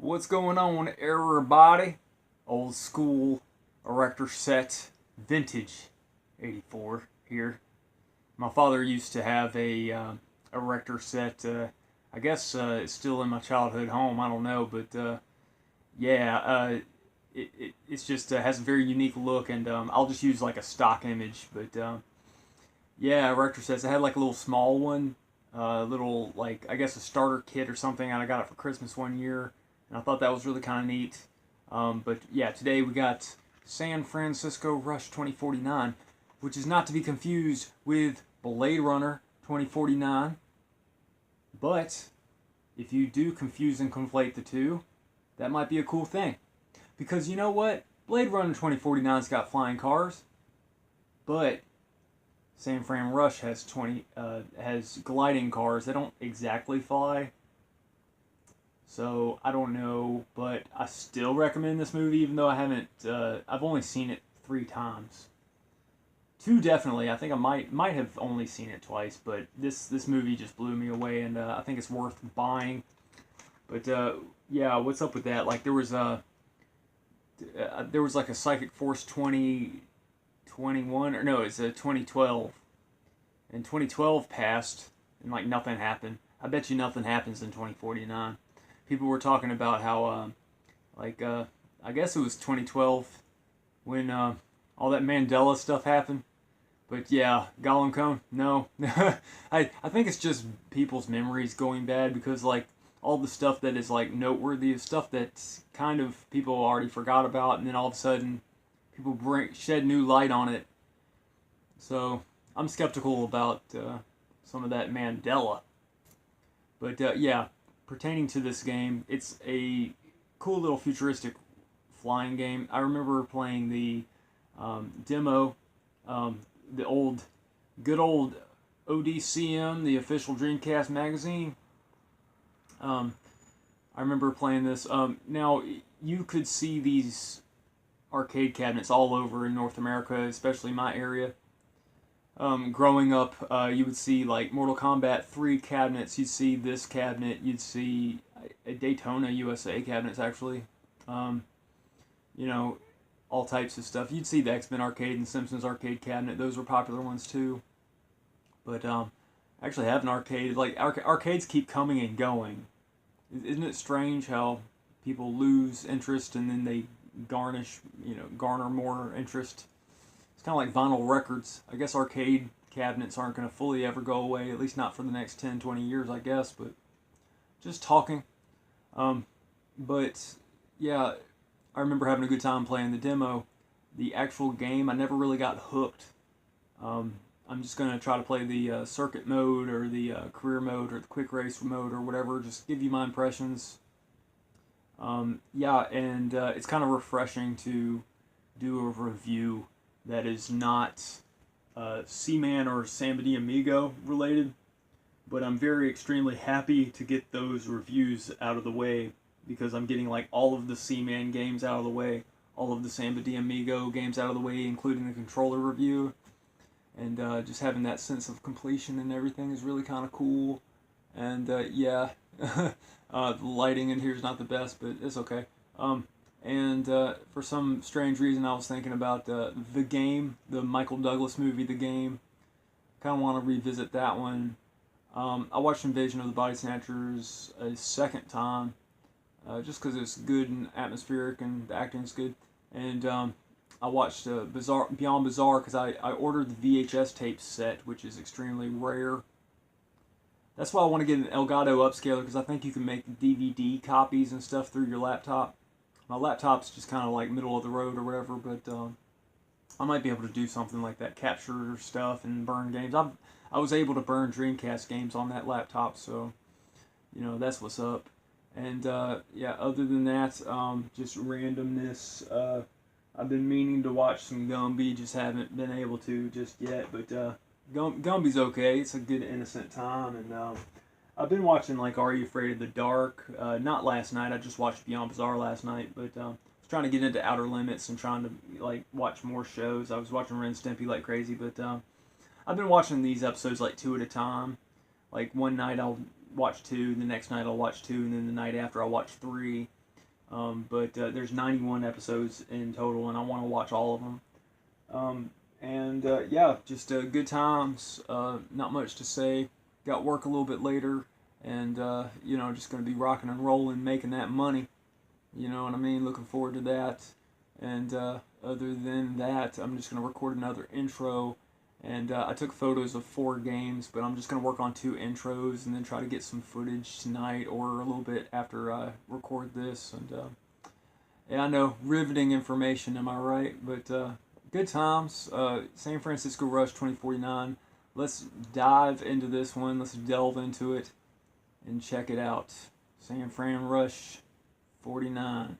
What's going on, everybody? Old school erector set, vintage 84 here. My father used to have a erector set. I guess it's still in my childhood home. I don't know, but yeah, it's just has a very unique look, and I'll just use like a stock image. But yeah, erector sets. I had like a little small one, little like I guess a starter kit or something, and I got it for Christmas one year, and I thought that was really kind of neat. But yeah, today we got San Francisco Rush 2049, which is not to be confused with Blade Runner 2049. But if you do confuse and conflate the two, that might be a cool thing. Because you know what? Blade Runner 2049's got flying cars, but San Fran Rush has gliding cars. They don't exactly fly, so I don't know, but I still recommend this movie, even though I haven't. I've only seen it 3 times. Two definitely. I think I might have only seen it twice, but this movie just blew me away, and I think it's worth buying. But yeah, what's up with that? Like there was like a Psychic Force 2021, or no, it's a 2012, and 2012 passed and like nothing happened. I bet you nothing happens in 2049. People were talking about how I guess it was 2012 when all that Mandela stuff happened. But yeah, Gollum Cone, no. I think it's just people's memories going bad, because like all the stuff that is like noteworthy is stuff that kind of people already forgot about, and then all of a sudden people shed new light on it. So I'm skeptical about some of that Mandela. But yeah, pertaining to this game, it's a cool little futuristic flying game. I remember playing the demo, the good old ODCM, the official Dreamcast magazine. I remember playing this. Now, you could see these arcade cabinets all over in North America, especially my area. Growing up, you would see like Mortal Kombat 3 cabinets, you'd see this cabinet, you'd see a Daytona USA cabinets actually. You know, all types of stuff. You'd see the X-Men arcade and Simpsons arcade cabinet, those were popular ones too. But I actually have an arcade. Like, arcades keep coming and going. Isn't it strange how people lose interest and then they garner more interest? It's kind of like vinyl records. I guess arcade cabinets aren't going to fully ever go away, at least not for the next 10, 20 years, I guess, but just talking. But yeah, I remember having a good time playing the demo. The actual game, I never really got hooked. I'm just going to try to play the circuit mode or the career mode or the quick race mode or whatever, just give you my impressions. Yeah, and it's kind of refreshing to do a review that is not Seaman or Samba de Amigo related, but I'm very extremely happy to get those reviews out of the way, because I'm getting like all of the Seaman games out of the way, all of the Samba de Amigo games out of the way, including the controller review, and just having that sense of completion and everything is really kind of cool. And yeah, the lighting in here is not the best, but it's okay. And for some strange reason, I was thinking about The Game, the Michael Douglas movie, The Game. Kind of want to revisit that one. I watched Invasion of the Body Snatchers a second time, just because it's good and atmospheric and the acting's good. And I watched Beyond Bizarre, because I ordered the VHS tape set, which is extremely rare. That's why I want to get an Elgato upscaler, because I think you can make DVD copies and stuff through your laptop. My laptop's just kind of like middle of the road or whatever, but I might be able to do something like that, capture stuff and burn games. I was able to burn Dreamcast games on that laptop, so that's what's up. And yeah, other than that, just randomness. I've been meaning to watch some Gumby, just haven't been able to just yet. But Gumby's okay. It's a good innocent time, and I've been watching like Are You Afraid of the Dark? Not last night. I just watched Beyond Bizarre last night, but I was trying to get into Outer Limits and trying to like watch more shows. I was watching Ren and Stimpy like crazy, but I've been watching these episodes like 2 at a time. Like one night I'll watch 2, the next night I'll watch 2, and then the night after I'll watch 3. But there's 91 episodes in total, and I want to watch all of them. Yeah, just good times. Not much to say. Got work a little bit later, and just gonna be rocking and rolling, making that money. You know what I mean? Looking forward to that. And other than that, I'm just gonna record another intro. And I took photos of 4 games, but I'm just gonna work on 2 intros and then try to get some footage tonight or a little bit after I record this. And yeah, I know, riveting information, am I right? But good times. San Francisco Rush 2049. Let's dive into this one. Let's delve into it and check it out. San Fran Rush 49.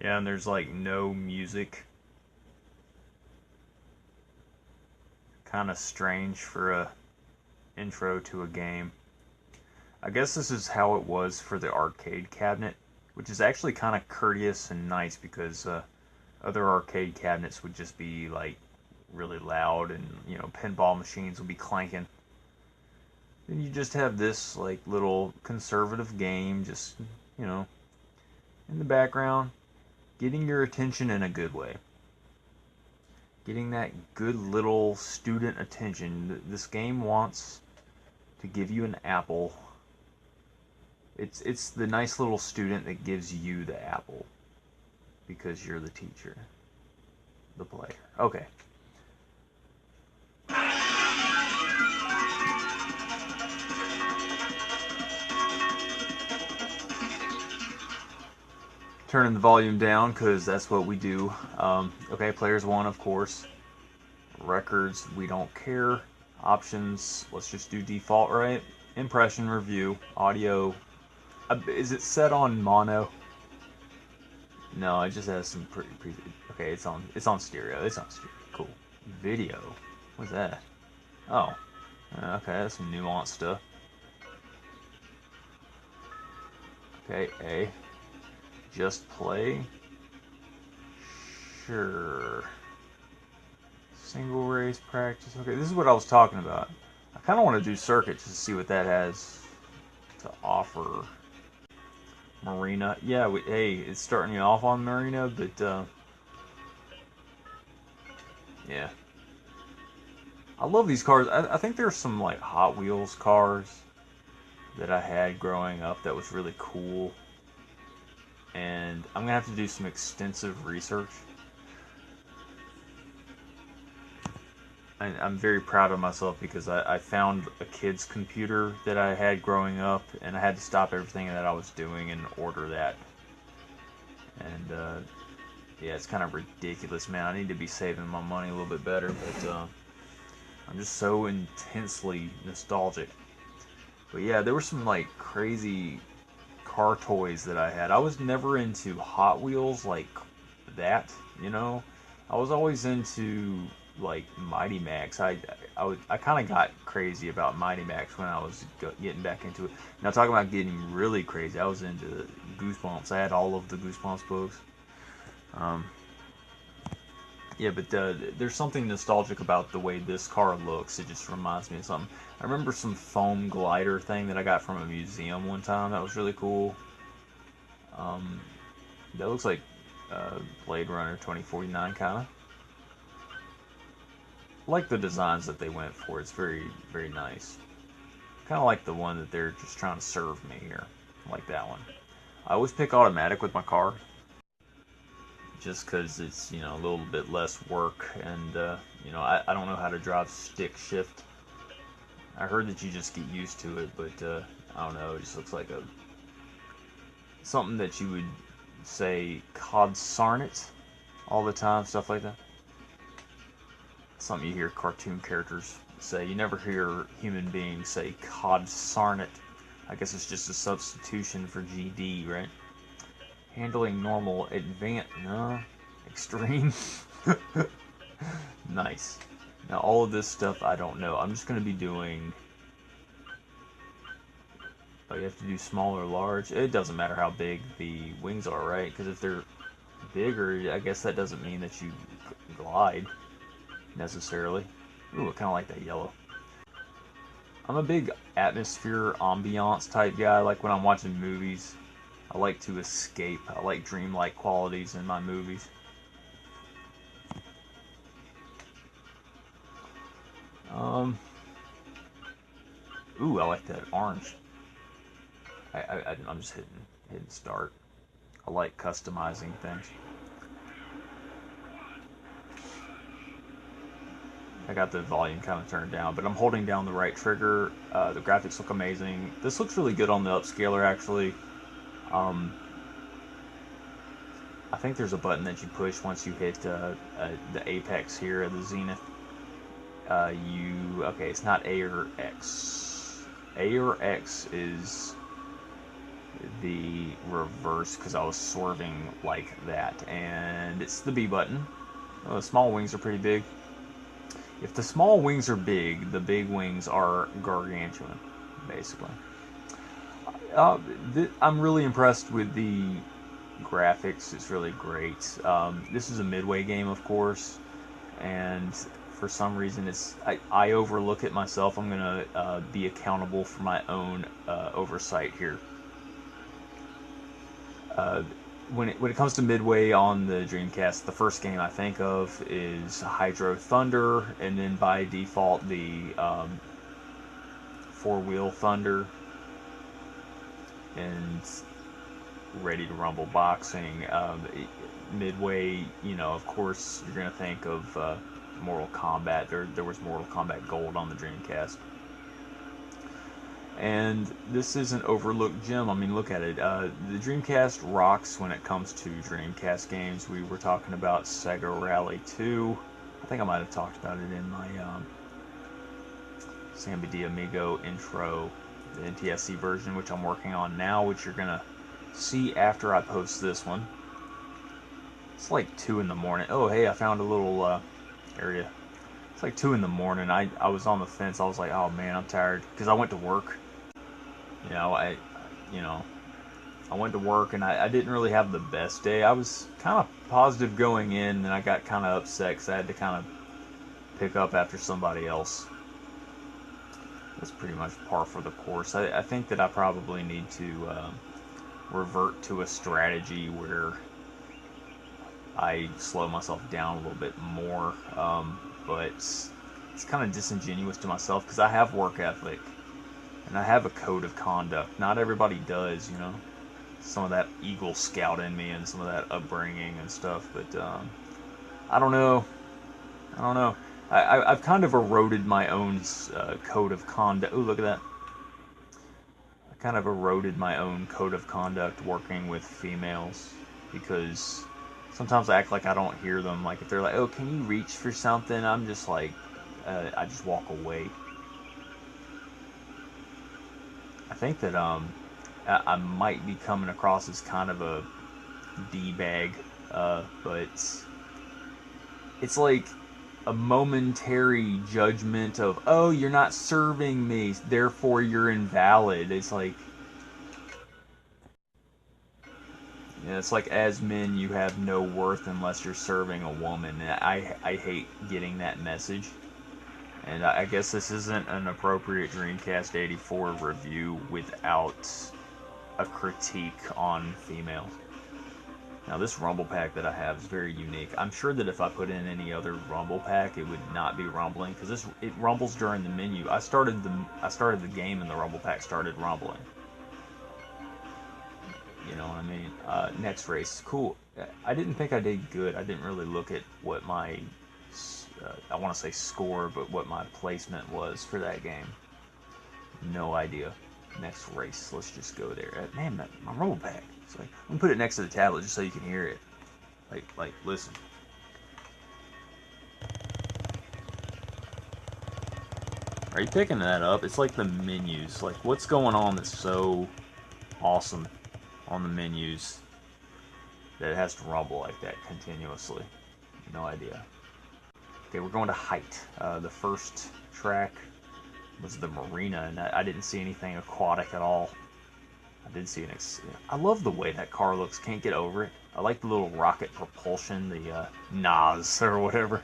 Yeah, and there's like no music. Kind of strange for a intro to a game. I guess this is how it was for the arcade cabinet, which is actually kind of courteous and nice because other arcade cabinets would just be like really loud and pinball machines would be clanking. Then you just have this like little conservative game just in the background, getting your attention in a good way. Getting that good little student attention. This game wants to give you an apple. It's the nice little student that gives you the apple because you're the teacher, the player. Okay. Turning the volume down because that's what we do. Okay, players 1, of course. Records, we don't care. Options, let's just do default, right? Impression, review, audio. Is it set on mono? No, it just has some okay, it's on stereo. It's on stereo. Cool. Video. What's that? Oh. Okay, that's some nuanced stuff. Okay, A. Just play. Sure. Single race practice. Okay, this is what I was talking about. I kind of want to do circuit just to see what that has to offer. Marina. Yeah, hey, it's starting you off on Marina, but yeah. I love these cars. I think there's some like Hot Wheels cars that I had growing up that was really cool. And I'm going to have to do some extensive research. I'm very proud of myself because I found a kid's computer that I had growing up, and I had to stop everything that I was doing and order that. And yeah, it's kind of ridiculous, man. I need to be saving my money a little bit better, but I'm just so intensely nostalgic. But yeah, there were some like crazy car toys that I had. I was never into Hot Wheels like that, I was always into like Mighty Max. I kind of got crazy about Mighty Max when I was getting back into it. Now talking about getting really crazy, I was into Goosebumps. I had all of the Goosebumps books. Yeah, but there's something nostalgic about the way this car looks. It just reminds me of something. I remember some foam glider thing that I got from a museum one time. That was really cool. That looks like Blade Runner 2049 kind of. I like the designs that they went for. It's very, very nice. Kind of like the one that they're just trying to serve me here. I like that one. I always pick automatic with my car. Just because it's, a little bit less work. And, I don't know how to drive stick shift. I heard that you just get used to it. But, I don't know. It just looks like something that you would say codsarnate all the time. Stuff like that. Something you hear cartoon characters say. You never hear human beings say codsarnate. I guess it's just a substitution for GD, right? Handling normal, advanced, no, extreme. Nice. Now all of this stuff I don't know. I'm just going to be doing Oh, you have to do small or large. It doesn't matter how big the wings are, right? Because if they're bigger, I guess that doesn't mean that you glide necessarily. Ooh, I kind of like that yellow. I'm a big atmosphere, ambiance type guy. Like when I'm watching movies, I like to escape. I like dreamlike qualities in my movies. Um, ooh, I like that orange. I'm just hitting start. I like customizing things. I got the volume kind of turned down, but I'm holding down the right trigger. The graphics look amazing. This looks really good on the upscaler, actually. Um, I think there's a button that you push once you hit the apex here, the zenith. Okay, it's not A or X. A or X is the reverse because I was swerving like that, and it's the B button. The small wings are pretty big. If the small wings are big, the big wings are gargantuan, basically. Uh, I'm really impressed with the graphics. It's really great. This is a Midway game, of course, and for some reason, I overlook it myself. I'm gonna be accountable for my own oversight here. Uh, when it comes to Midway on the Dreamcast, the first game I think of is Hydro Thunder, and then by default the Four Wheel Thunder and Ready to Rumble Boxing. Midway, of course, you're gonna think of Mortal Kombat. There was Mortal Kombat Gold on the Dreamcast. And this is an overlooked gem. I mean, look at it. The Dreamcast rocks when it comes to Dreamcast games. We were talking about Sega Rally 2. I think I might have talked about it in my Samba de Amigo intro, the NTSC version, which I'm working on now, which you're going to see after I post this one. It's like 2 in the morning. Oh, hey, I found a little area. It's like 2 in the morning. I was on the fence. I was like, oh man, I'm tired. Because I went to work. You know, I, you know, I went to work and I didn't really have the best day. I was kind of positive going in, and I got kind of upset because I had to kind of pick up after somebody else. That's pretty much par for the course. I think that I probably need to revert to a strategy where I slow myself down a little bit more, but it's kind of disingenuous to myself because I have work ethic and I have a code of conduct. Not everybody does. Some of that Eagle Scout in me and some of that upbringing and stuff, but I don't know. I don't know. I've kind of eroded my own code of conduct. Oh, look at that. I kind of eroded my own code of conduct working with females because sometimes I act like I don't hear them. Like if they're like, "Oh, can you reach for something?" I'm just like, I just walk away. I think that I might be coming across as kind of a d bag, but it's like a momentary judgment of, oh, you're not serving me, therefore you're invalid. It's like as men you have no worth unless you're serving a woman. And I hate getting that message. And I guess this isn't an appropriate Dreamcast 84 review without a critique on females. Now this rumble pack that I have is very unique. I'm sure that if I put in any other rumble pack, it would not be rumbling because it rumbles during the menu. I started the game and the rumble pack started rumbling. You know what I mean? Next race, cool. I didn't think I did good. I didn't really look at what my I want to say score, but what my placement was for that game. No idea. Next race, let's just go there. Man, my rumble pack. It's like, I'm gonna put it next to the tablet just so you can hear it. Like, listen. Are you picking that up? It's like the menus. Like, what's going on that's so awesome on the menus that it has to rumble like that continuously? No idea. Okay, we're going to height. The first track was the marina, and I didn't see anything aquatic at all. I did see I love the way that car looks. Can't get over it. I like the little rocket propulsion, the NAS or whatever.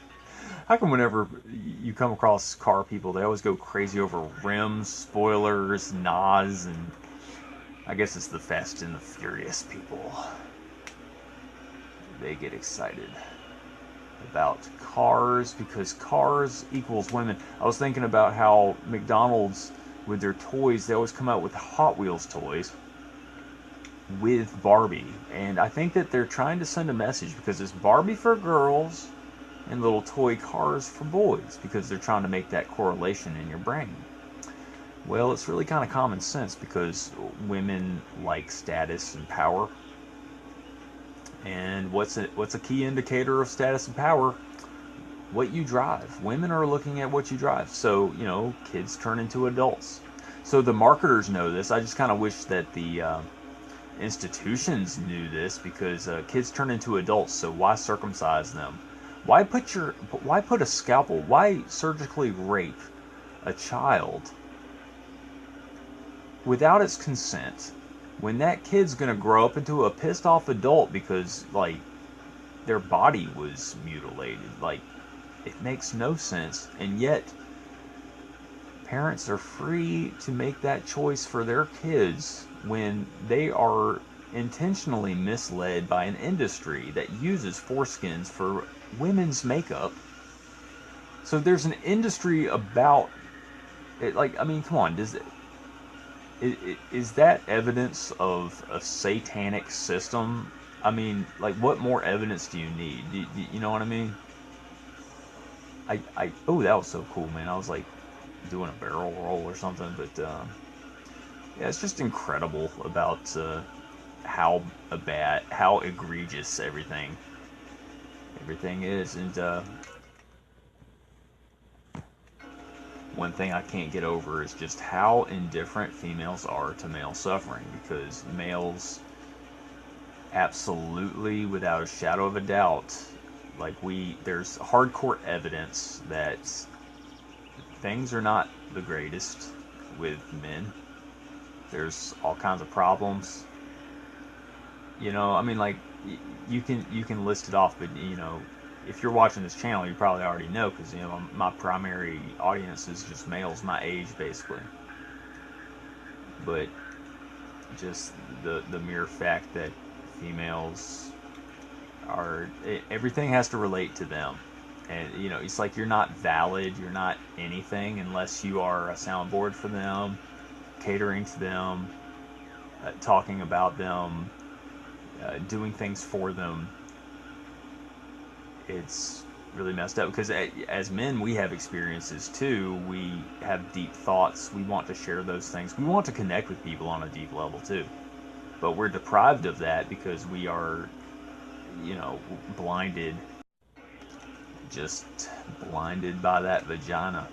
How come whenever you come across car people, they always go crazy over rims, spoilers, NAS, and I guess it's the Fast and the Furious people. They get excited about cars because cars equals women. I was thinking about how McDonald's, with their toys, they always come out with Hot Wheels toys with Barbie. And I think that they're trying to send a message because it's Barbie for girls and little toy cars for boys because they're trying to make that correlation in your brain. Well, it's really kind of common sense because women like status and power. And what's a key indicator of status and power? What you drive. Women are looking at what you drive. So, you know, kids turn into adults. So the marketers know this. I just kind of wish that the institutions knew this because kids turn into adults. So why circumcise them? Why put a scalpel? Why surgically rape a child without its consent? When that kid's gonna grow up into a pissed off adult because like their body was mutilated. Like, it makes no sense. And yet parents are free to make that choice for their kids when they are intentionally misled by an industry that uses foreskins for women's makeup. So there's an industry about it. Like, I mean, come on, is that evidence of a satanic system? I mean, like, what more evidence do you need? You know what I mean? Oh, that was so cool, man. I was like doing a barrel roll or something, but yeah, it's just incredible about how egregious everything is. And one thing I can't get over is just how indifferent females are to male suffering, because males absolutely, without a shadow of a doubt, like there's hardcore evidence that things are not the greatest with men. There's all kinds of problems. You know, I mean, like, you can list it off, but you know, if you're watching this channel, you probably already know because, you know, my primary audience is just males my age, basically. But just the mere fact that females everything has to relate to them. And, you know, it's like you're not valid, you're not anything unless you are a soundboard for them, catering to them, talking about them, doing things for them. It's really messed up because as men, we have experiences too. We have deep thoughts. We want to share those things. We want to connect with people on a deep level too. But we're deprived of that because we are, you know, just blinded by that vagina.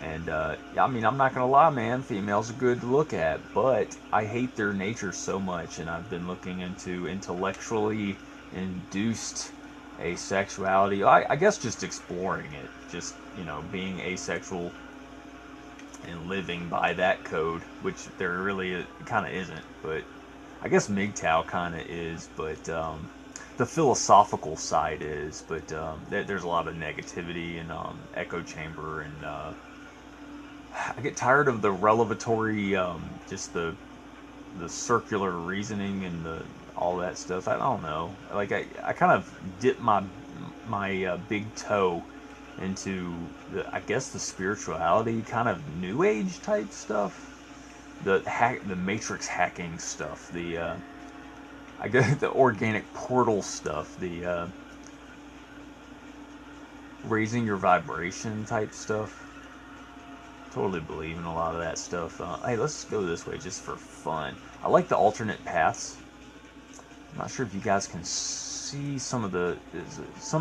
And I mean, I'm not gonna lie, man, females are good to look at, but I hate their nature so much, and I've been looking into intellectually induced asexuality. I guess just exploring it, just, you know, being asexual and living by that code, which there really kind of isn't, but I guess MGTOW kind of is, but the philosophical side is, but there's a lot of negativity and echo chamber, and I get tired of the revelatory, just the circular reasoning and all that stuff. I don't know. Like, I kind of dip my big toe into I guess the spirituality kind of new age type stuff, the matrix hacking stuff, I guess the organic portal stuff, the raising your vibration type stuff. Totally believe in a lot of that stuff. Hey, let's go this way just for fun. I like the alternate paths. I'm not sure if you guys can see some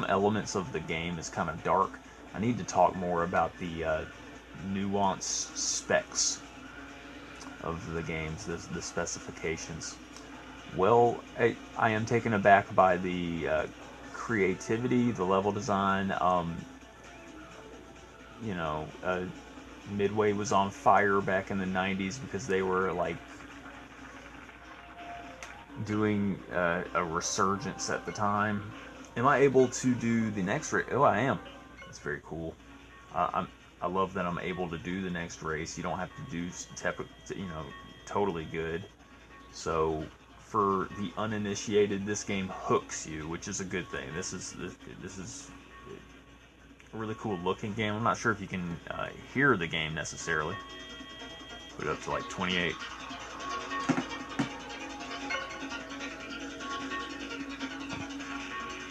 elements of the game is kind of dark. I need to talk more about the nuanced specs of the games, the specifications. Well, I am taken aback by the creativity, the level design. You know, Midway was on fire back in the 90s because they were like doing a resurgence at the time. Am I able to do the next race? Oh, I am. That's very cool. I love that I'm able to do the next race. You don't have to do totally good. So for the uninitiated, this game hooks you, which is a good thing. This is a really cool looking game. I'm not sure if you can hear the game necessarily. Put it up to like 28.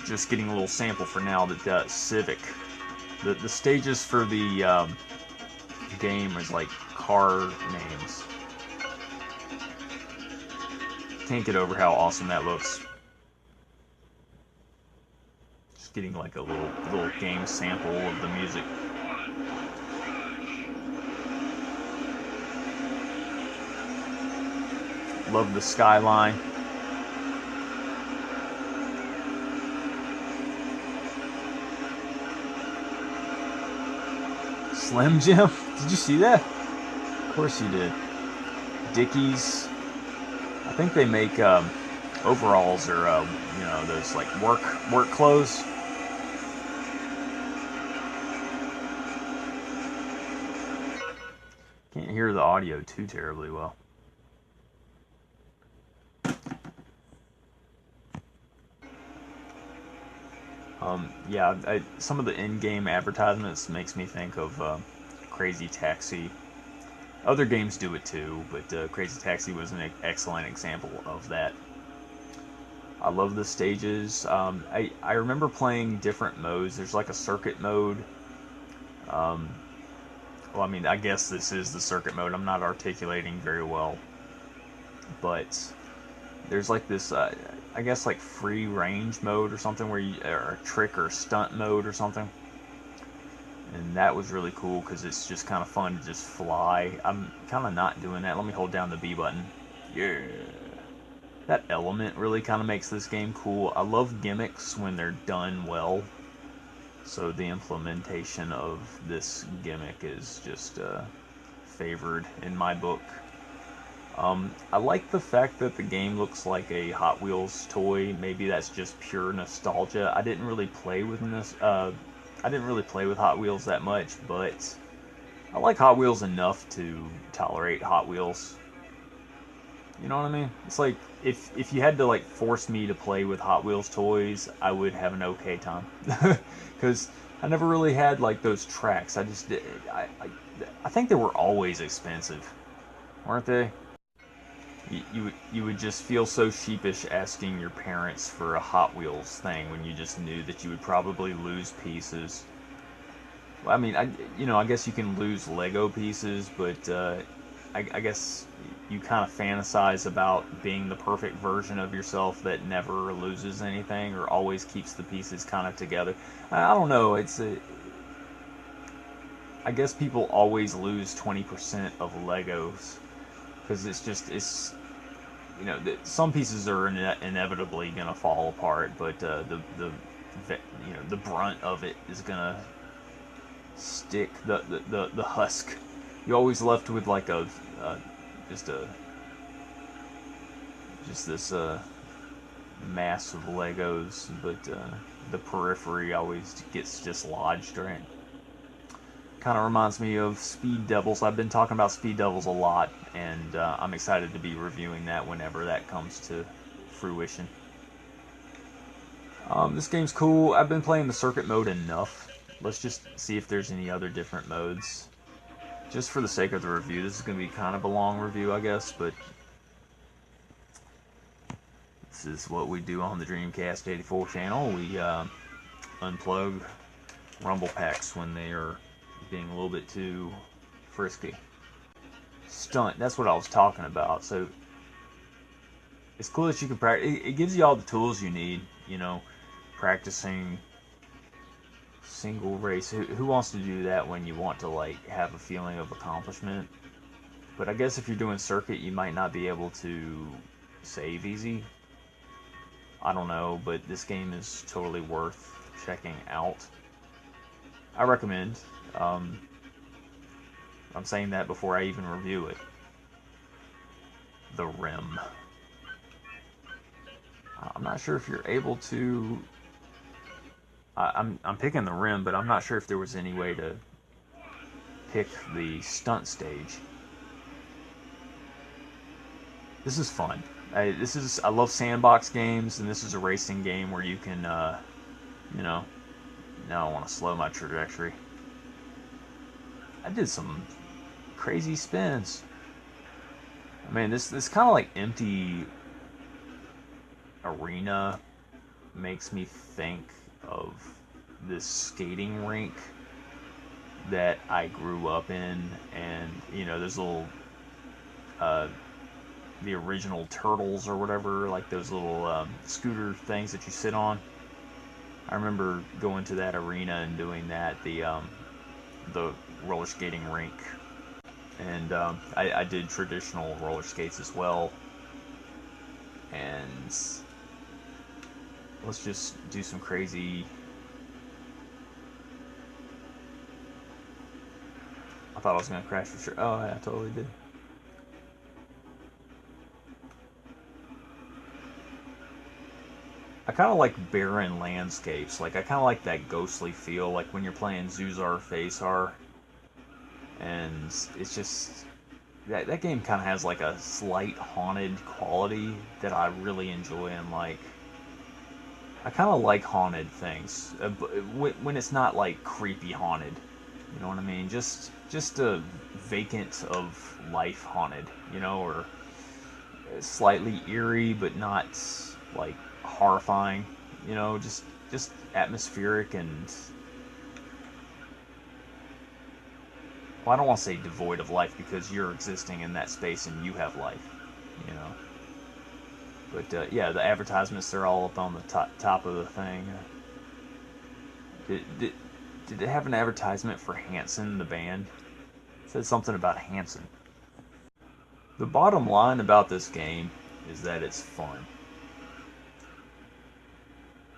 Just getting a little sample for now that Civic. The stages for the game is like car names. Can't get over how awesome that looks. Just getting like a little game sample of the music. Love the skyline. Slim Jim? Did you see that? Of course you did. Dickies. I think they make overalls or those like work clothes. Can't hear the audio too terribly well. Yeah, some of the in-game advertisements makes me think of Crazy Taxi. Other games do it too, but Crazy Taxi was an excellent example of that. I love the stages. I remember playing different modes. There's like a circuit mode. Well, I mean, I guess this is the circuit mode. I'm not articulating very well. But there's like this, I guess like free range mode or something, or a trick or stunt mode or something. And that was really cool because it's just kind of fun to just fly. I'm kind of not doing that. Let me hold down the B button. Yeah. That element really kind of makes this game cool. I love gimmicks when they're done well. So the implementation of this gimmick is just favored in my book. I like the fact that the game looks like a Hot Wheels toy. Maybe that's just pure nostalgia. I didn't really play with Hot Wheels that much, but I like Hot Wheels enough to tolerate Hot Wheels. You know what I mean? It's like if you had to like force me to play with Hot Wheels toys, I would have an okay time. Because I never really had like those tracks. I think they were always expensive, weren't they? You would just feel so sheepish asking your parents for a Hot Wheels thing when you just knew that you would probably lose pieces. Well, I mean, I guess you can lose Lego pieces, but I guess you kind of fantasize about being the perfect version of yourself that never loses anything or always keeps the pieces kind of together. I don't know. I guess people always lose 20% of Legos because some pieces are inevitably gonna fall apart, but the brunt of it is gonna stick. The husk. You're always left with like just this mass of Legos, but the periphery always gets dislodged, right? Kind of reminds me of Speed Devils. I've been talking about Speed Devils a lot, and I'm excited to be reviewing that whenever that comes to fruition. This game's cool. I've been playing the circuit mode enough. Let's just see if there's any other different modes. Just for the sake of the review, this is going to be kind of a long review, I guess, but this is what we do on the Dreamcast 84 channel. We unplug rumble packs when they are being a little bit too frisky. Stunt, that's what I was talking about. So it's cool that you can practice. It gives you all the tools you need, practicing single race. Who wants to do that when you want to like have a feeling of accomplishment? But I guess if you're doing circuit, you might not be able to save easy. I don't know, but this game is totally worth checking out. I recommend. I'm saying that before I even review it. The Rim. I'm not sure if you're able to. I'm picking the rim, but I'm not sure if there was any way to pick the stunt stage. This is fun. I love sandbox games, and this is a racing game where you can, you know, now I want to slow my trajectory. I did some crazy spins. I mean, this kind of like empty arena makes me think of this skating rink that I grew up in, and there's little the original turtles or whatever, like those little scooter things that you sit on. I remember going to that arena and doing that, the roller skating rink, and I did traditional roller skates as well. And let's just do some crazy. I thought I was gonna crash for sure. Oh, yeah, I totally did. I kind of like barren landscapes. Like, I kind of like that ghostly feel, like when you're playing Zuzar Phasar. And it's just that game kind of has like a slight haunted quality that I really enjoy. And like, I kind of like haunted things when it's not like creepy haunted. You know what I mean? Just a vacant of life haunted. Or slightly eerie, but not like horrifying. Just atmospheric and, well, I don't want to say devoid of life because you're existing in that space and you have life. You know. But yeah, the advertisements, they're all up on the top of the thing. Did it have an advertisement for Hanson, the band? It said something about Hanson. The bottom line about this game is that it's fun.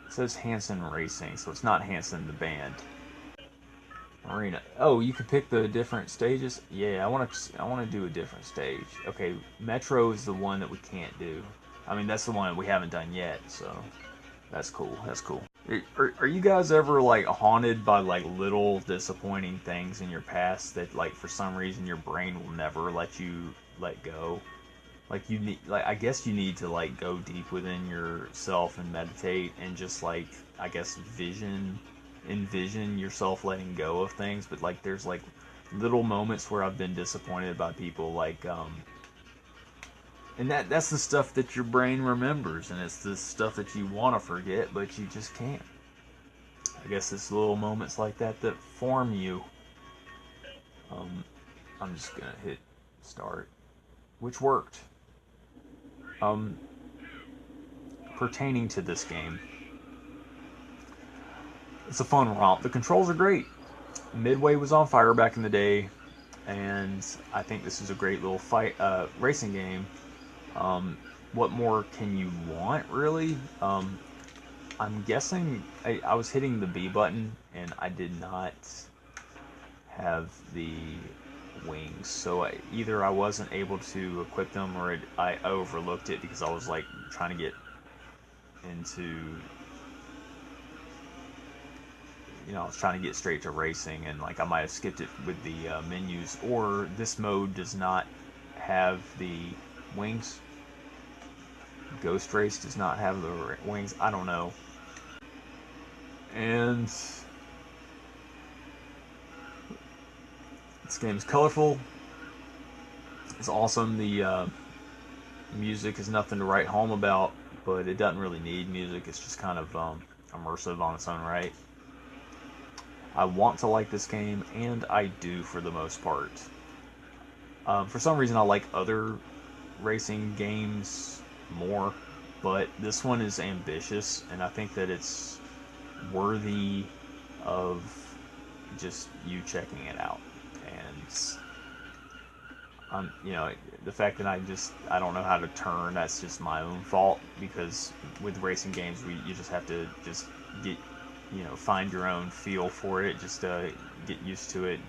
It says Hanson Racing, so it's not Hanson the band. Arena. Oh, you can pick the different stages. Yeah, I want to do a different stage. Okay, Metro is the one that we can't do. I mean, that's the one we haven't done yet, so that's cool. That's cool. Are you guys ever like haunted by like little disappointing things in your past that like for some reason your brain will never let you let go? Like you need, like I guess you need to like go deep within yourself and meditate and just like I guess envision yourself letting go of things. But like there's like little moments where I've been disappointed by people, like and that's the stuff that your brain remembers, and it's the stuff that you want to forget, but you just can't. I guess it's little moments like that that form you. Um, I'm just gonna hit start, which worked. Um, Pertaining to this game, it's a fun romp. The controls are great. Midway was on fire back in the day, and I think this is a great little racing game. What more can you want, really? I'm guessing I was hitting the B button, and I did not have the wings, so either I wasn't able to equip them, or I overlooked it because I was like trying to get into, I was trying to get straight to racing, and like I might have skipped it with the menus, or this mode does not have the wings. Ghost Race does not have the wings. I don't know. And this game is colorful. It's awesome. The music is nothing to write home about, but it doesn't really need music. It's just kind of immersive on its own right. I want to like this game, and I do for the most part. For some reason, I like other racing games more, but this one is ambitious, and I think that it's worthy of just you checking it out. And the fact that I don't know how to turn, that's just my own fault, because with racing games you just have to just get find your own feel for it, just get used to it,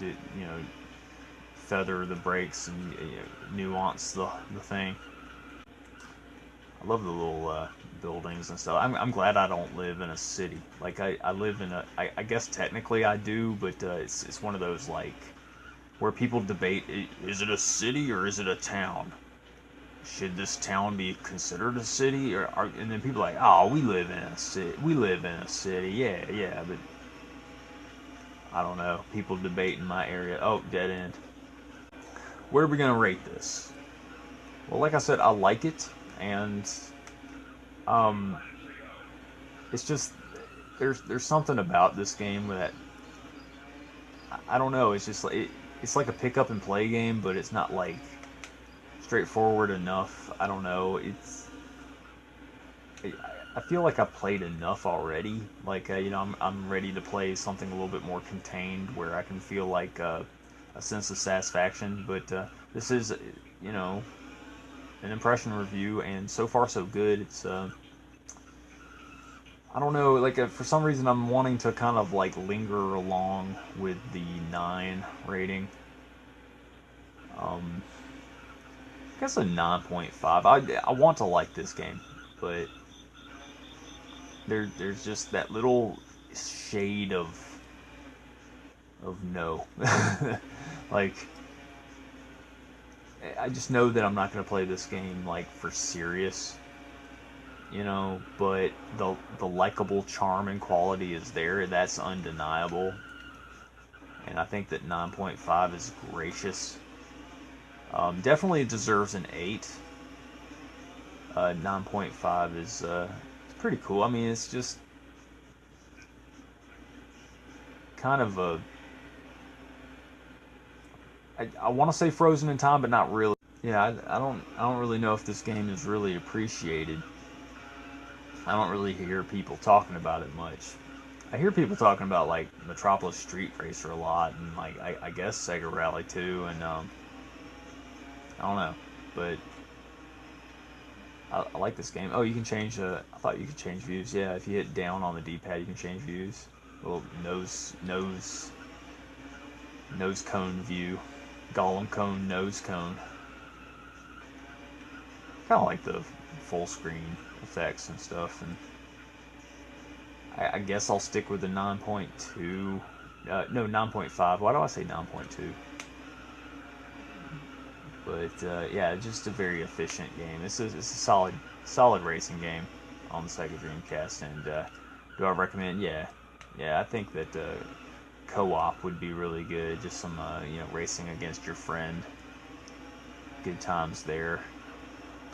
feather the brakes and nuance the thing. I love the little buildings and stuff. I'm glad I don't live in a city. Like I live in a. I guess technically I do, but it's one of those like where people debate: is it a city or is it a town? Should this town be considered a city? And then people are like, oh, we live in a city. We live in a city. Yeah, yeah, but I don't know. People debate in my area. Oh, dead end. Where are we gonna rate this? Well, like I said, I like it, and um, it's just there's something about this game that I don't know. It's just like it's like a pick up and play game, but it's not like straightforward enough. I don't know. I feel like I've played enough already. Like I'm ready to play something a little bit more contained where I can feel like a sense of satisfaction. But this is an impression review, and so far so good. It's I don't know, like for some reason I'm wanting to kind of like linger along with the 9 rating. I guess a 9.5. I want to like this game, but there's just that little shade of no. Like I just know that I'm not going to play this game like for serious, but the likable charm and quality is there. That's undeniable. And I think that 9.5 is gracious. Definitely deserves an 8. 9.5 is it's pretty cool. I mean, it's just kind of a I want to say frozen in time, but not really. Yeah, I don't really know if this game is really appreciated. I don't really hear people talking about it much. I hear people talking about like Metropolis Street Racer a lot, and like I guess Sega Rally 2, and I don't know, but I like this game. Oh, you can change. I thought you could change views. Yeah, if you hit down on the D-pad, you can change views. Little nose cone view, Gollum cone, nose cone. Kind of like the full screen effects and stuff. And I guess I'll stick with the 9.2. No, 9.5. Why do I say 9.2? But yeah, just a very efficient game. It's a solid racing game on the Sega Dreamcast. And do I recommend? Yeah, I think that co-op would be really good. Just some racing against your friend. Good times there.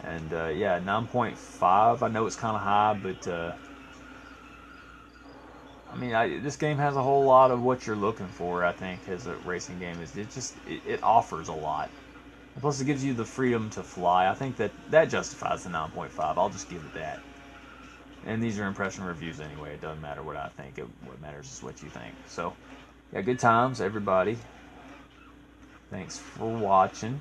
And yeah, 9.5. I know it's kind of high, but I mean, this game has a whole lot of what you're looking for. I think as a racing game it offers a lot. And plus, it gives you the freedom to fly. I think that justifies the 9.5. I'll just give it that. And these are impression reviews anyway. It doesn't matter what I think. What matters is what you think. So, yeah, good times, everybody. Thanks for watching.